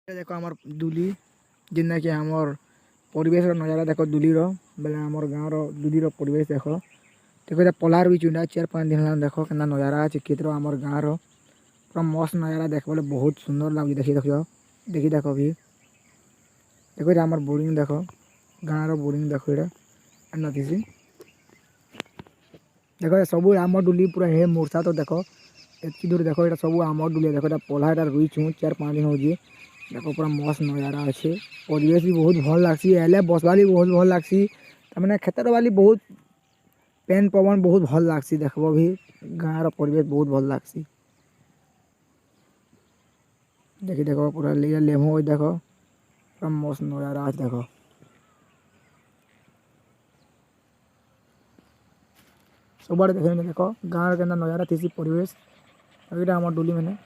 देख आमर दुली जिन्ना कि आमर परिवेश नजारा देख दुलीर बेले आमर गाँव दुलीर परिवेश देख देखो पलार भी चुना 4-5 दिन देख के नजारा अच्छे खेतर आमर गाँव पूरा मस्त नजारा देख बोले बहुत सुंदर लगे देखी देख भी देखो आमर बोरिंग देख गाँव बोरिंग देख नदी देख सब आम डुली पूरा हे मूर्छा तो देख एति दूर देख सब आम डुली देख पला रुईचु 4-5 दिन हो देखो पूरा मस्त नजारा अच्छे परिवेश भी बहुत भल लगसी एले बसवा भी बहुत भल लगसी तमें खेतर वाली बहुत पेन पवन बहुत भल लगसी देखो भी गाँव परिवेश बहुत भल लगसी देखो पूरा लेमो देखो पूरा मस्त नजारा आज देखो सब देखे देखो गाँव के नजारा थी परिवेश अभी डुली मैंने